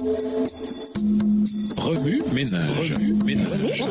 Remue ménage. Remue ménage.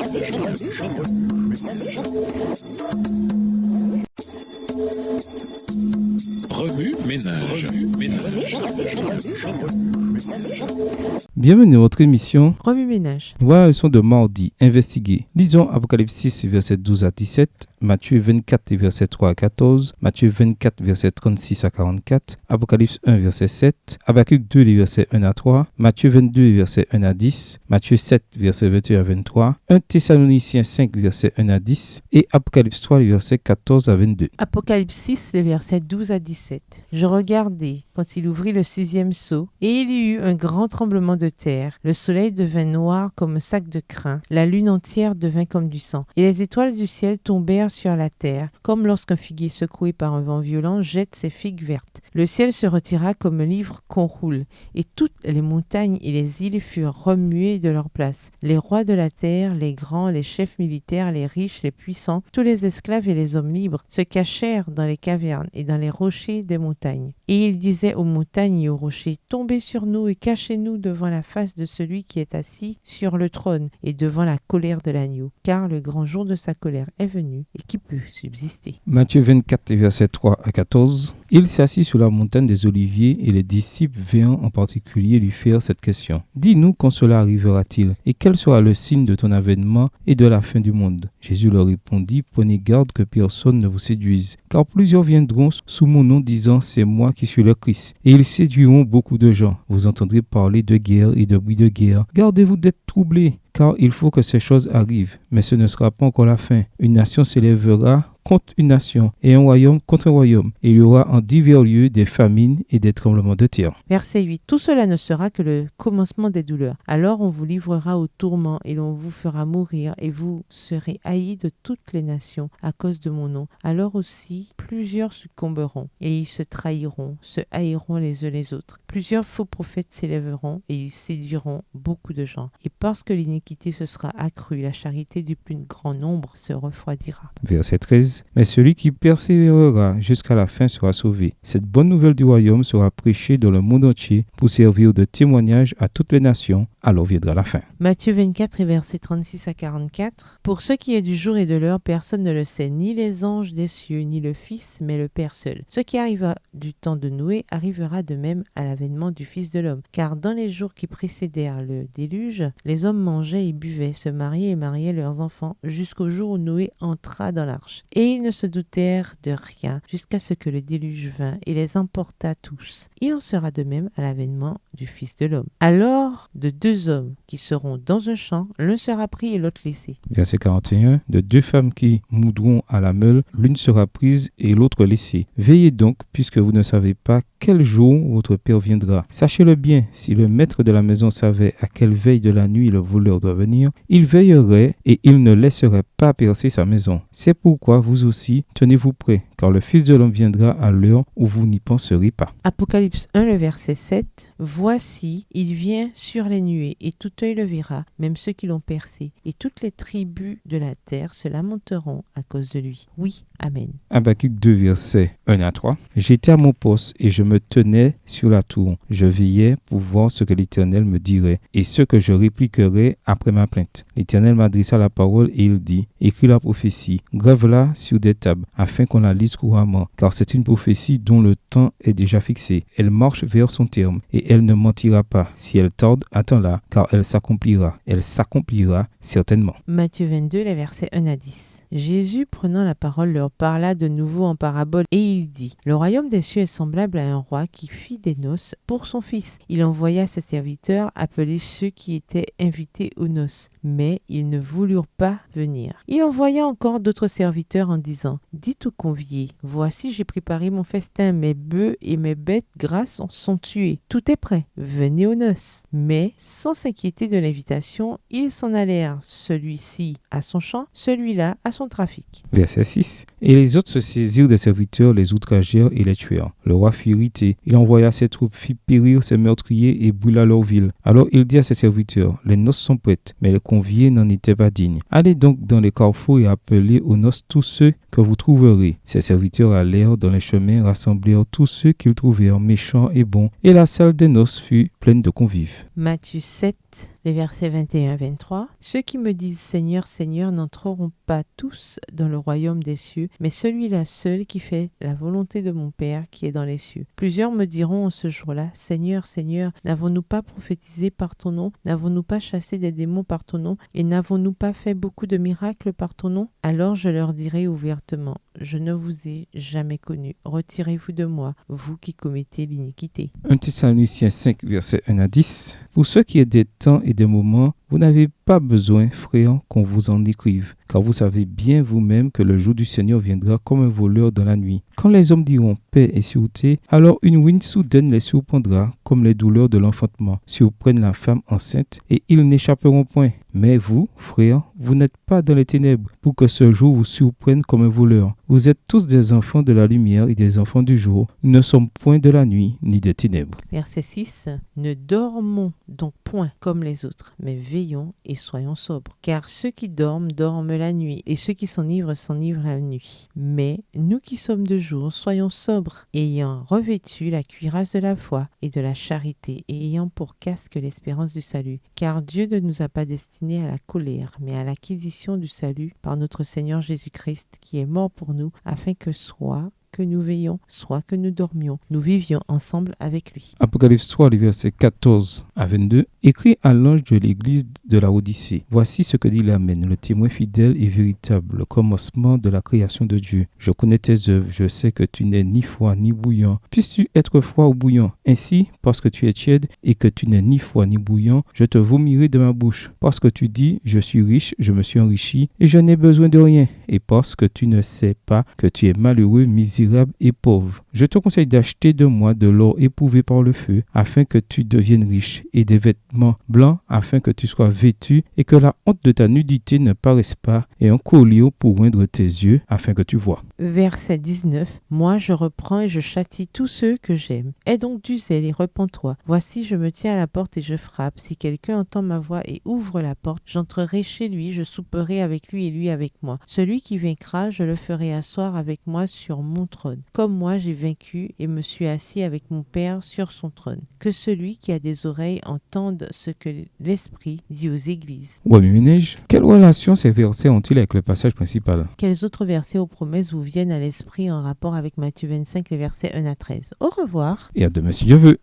Bienvenue à votre émission Remue ménage. Voilà la leçon de mardi. Investiguer. Lisons Apocalypse 6, versets 12 à 17, Matthieu 24, versets 3 à 14, Matthieu 24, versets 36 à 44, Apocalypse 1, verset 7, Habakkuk 2, les versets 1 à 3, Matthieu 22, versets 1 à 10, Matthieu 7, versets 21 à 23, 1 Thessaloniciens 5, versets 1 à 10 et Apocalypse 3, les versets 14 à 22. Apocalypse 6, les versets 12 à 17. Je regardai quand il ouvrit le 6e sceau, et il y eut un grand tremblement de terre. Le soleil devint noir comme un sac de crin, la lune entière devint comme du sang, et les étoiles du ciel tombèrent sur la terre, comme lorsqu'un figuier secoué par un vent violent jette ses figues vertes. Le ciel se retira comme un livre qu'on roule, et toutes les montagnes et les îles furent remuées de leur place. Les rois de la terre, les grands, les chefs militaires, les riches, les puissants, tous les esclaves et les hommes libres se cachèrent dans les cavernes et dans les rochers des montagnes. Et il disait aux montagnes et aux rochers, tombez sur nous et cachez-nous devant la face de celui qui est assis sur le trône et devant la colère de l'agneau, car le grand jour de sa colère est venu et qui peut subsister. Matthieu 24, versets 3 à 14. Il s'assit sur la montagne des Oliviers et les disciples vinrent en particulier lui faire cette question. Dis-nous quand cela arrivera-t-il et quel sera le signe de ton avènement et de la fin du monde? Jésus leur répondit, prenez garde que personne ne vous séduise, car plusieurs viendront sous mon nom disant c'est moi qui suis le Christ et ils séduiront beaucoup de gens. Vous entendrez parler de guerre et de bruit de guerre. Gardez-vous d'être troublés, car il faut que ces choses arrivent, mais ce ne sera pas encore la fin. Une nation s'élèvera contre une nation et un royaume contre un royaume. Et il y aura en divers lieux des famines et des tremblements de terre. Verset 8. Tout cela ne sera que le commencement des douleurs. Alors on vous livrera au tourment et l'on vous fera mourir et vous serez haïs de toutes les nations à cause de mon nom. Alors aussi plusieurs succomberont et ils se trahiront, se haïront les uns les autres. Plusieurs faux prophètes s'élèveront et ils séduiront beaucoup de gens. Et parce que l'iniquité se sera accrue, la charité du plus grand nombre se refroidira. Verset 13. Mais celui qui persévérera jusqu'à la fin sera sauvé. Cette bonne nouvelle du royaume sera prêchée dans le monde entier pour servir de témoignage à toutes les nations. Alors viendra la fin. Matthieu 24 et versets 36 à 44. Pour ce qui est du jour et de l'heure, personne ne le sait, ni les anges des cieux, ni le Fils, mais le Père seul. Ce qui arriva du temps de Noé arrivera de même à l'avènement du Fils de l'homme. Car dans les jours qui précédèrent le déluge, les hommes mangeaient et buvaient, se mariaient et mariaient leurs enfants, jusqu'au jour où Noé entra dans l'arche. Et ils ne se doutèrent de rien, jusqu'à ce que le déluge vint et les emporta tous. Il en sera de même à l'avènement du Fils de l'homme. Alors, de deux hommes qui seront dans un champ, l'un sera pris et l'autre laissé. Verset 41. De deux femmes qui moudront à la meule, l'une sera prise et l'autre laissée. Veillez donc, puisque vous ne savez pas quel jour votre Père viendra. Sachez-le bien, si le maître de la maison savait à quelle veille de la nuit le voleur doit venir, il veillerait et il ne laisserait pas percer sa maison. C'est pourquoi vous aussi, tenez-vous prêts, car le Fils de l'homme viendra à l'heure où vous n'y penserez pas. Apocalypse 1, le verset 7. Voici, il vient sur les nuées, et tout œil le verra, même ceux qui l'ont percé, et toutes les tribus de la terre se lamenteront à cause de lui. Oui, amen. Habakkuk 2, versets 1 à 3. J'étais à mon poste et je me tenais sur la tour. Je veillais pour voir ce que l'Éternel me dirait et ce que je répliquerais après ma plainte. L'Éternel m'adressa la parole et il dit, écris la prophétie, grave-la sur des tables, afin qu'on la lise couramment, car c'est une prophétie dont le temps est déjà fixé. Elle marche vers son terme et elle ne mentira pas. Si elle tarde, attends-la, car elle s'accomplira. Elle s'accomplira certainement. Matthieu 22, les versets 1 à 10. Jésus, prenant la parole, leur parla de nouveau en parabole et il dit, le royaume des cieux est semblable à un roi qui fit des noces pour son fils. Il envoya ses serviteurs appeler ceux qui étaient invités aux noces, mais ils ne voulurent pas venir. Il envoya encore d'autres serviteurs en disant, dites aux conviés, voici j'ai préparé mon festin, mes bœufs et mes bêtes grasses sont tués. Tout est prêt, venez aux noces. Mais sans s'inquiéter de l'invitation, ils s'en allèrent, celui-ci à son champ, celui-là à son son trafic. Verset 6. Et les autres se saisirent des serviteurs, les outragèrent et les tuèrent. Le roi fut irrité. Il envoya ses troupes, fit périr ses meurtriers et brûla leur ville. Alors il dit à ses serviteurs, les noces sont prêtes, mais les conviés n'en étaient pas dignes. Allez donc dans les carrefours et appelez aux noces tous ceux que vous trouverez. Ses serviteurs allèrent dans les chemins, rassemblèrent tous ceux qu'ils trouvèrent méchants et bons, et la salle des noces fut pleine de convives. Matthieu 7, les versets 21 à 23. Ceux qui me disent Seigneur, Seigneur n'entreront pas tous dans le royaume des cieux, mais celui-là seul qui fait la volonté de mon Père qui est dans les cieux. Plusieurs me diront en ce jour-là, Seigneur, Seigneur, n'avons-nous pas prophétisé par ton nom? N'avons-nous pas chassé des démons par ton nom? Et n'avons-nous pas fait beaucoup de miracles par ton nom? Alors je leur dirai ouvertement, je ne vous ai jamais connu. Retirez-vous de moi, vous qui commettez l'iniquité. 1 Thessaloniciens 5, versets 1 à 10. Pour ce qui est des temps et des moments, vous n'avez pas besoin, frères, qu'on vous en écrive, car vous savez bien vous-même que le jour du Seigneur viendra comme un voleur dans la nuit. Quand les hommes diront paix et sûreté, alors une ruine soudaine les surprendra, comme les douleurs de l'enfantement surprennent la femme enceinte, et ils n'échapperont point. Mais vous, frères, vous n'êtes pas dans les ténèbres, pour que ce jour vous surprenne comme un voleur. Vous êtes tous des enfants de la lumière et des enfants du jour. Nous ne sommes point de la nuit ni des ténèbres. Verset 6. Ne dormons donc point comme les autres, mais veillons et soyons sobres. Car ceux qui dorment, dorment la nuit, et ceux qui s'enivrent, s'enivrent la nuit. Mais nous qui sommes de jour, soyons sobres, ayant revêtu la cuirasse de la foi et de la charité, et ayant pour casque l'espérance du salut. Car Dieu ne nous a pas destinés à la colère, mais à l'acquisition du salut par notre Seigneur Jésus-Christ, qui est mort pour nous, afin que soit que nous veillions, soit que nous dormions, nous vivions ensemble avec lui. Apocalypse 3, les versets 14 à 22. Écrit à l'ange de l'église de la Odyssée. Voici ce que dit l'Amen, le témoin fidèle et véritable, le commencement de la création de Dieu. Je connais tes œuvres, je sais que tu n'es ni froid ni bouillant. Puisses-tu être froid ou bouillant? Ainsi, parce que tu es tiède et que tu n'es ni froid ni bouillant, je te vomirai de ma bouche. Parce que tu dis, je suis riche, je me suis enrichi et je n'ai besoin de rien. Et parce que tu ne sais pas que tu es malheureux, misérable et pauvre. Je te conseille d'acheter de moi de l'or éprouvé par le feu, afin que tu deviennes riche, et des vêtements blancs, afin que tu sois vêtu, et que la honte de ta nudité ne paraisse pas, et un collier pour oindre tes yeux, afin que tu vois. Verset 19. Moi je reprends et je châtie tous ceux que j'aime. Aie donc du zèle et repens-toi. Voici, je me tiens à la porte et je frappe. Si quelqu'un entend ma voix et ouvre la porte, j'entrerai chez lui, je souperai avec lui et lui avec moi. Celui qui vaincra, je le ferai asseoir avec moi sur mon trône, comme moi j'ai vaincu et me suis assis avec mon Père sur son trône. Que celui qui a des oreilles entende ce que l'Esprit dit aux églises. Ouais, mais Ménage, quelle relation ces versets ont-ils avec le passage principal? Quels autres versets aux promesses vous viennent à l'esprit en rapport avec Matthieu 25, les versets 1 à 13? Au revoir. Et à demain si Dieu veut.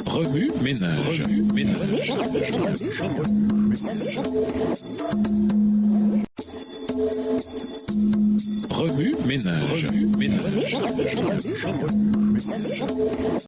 Remue ménage. Remue ménage.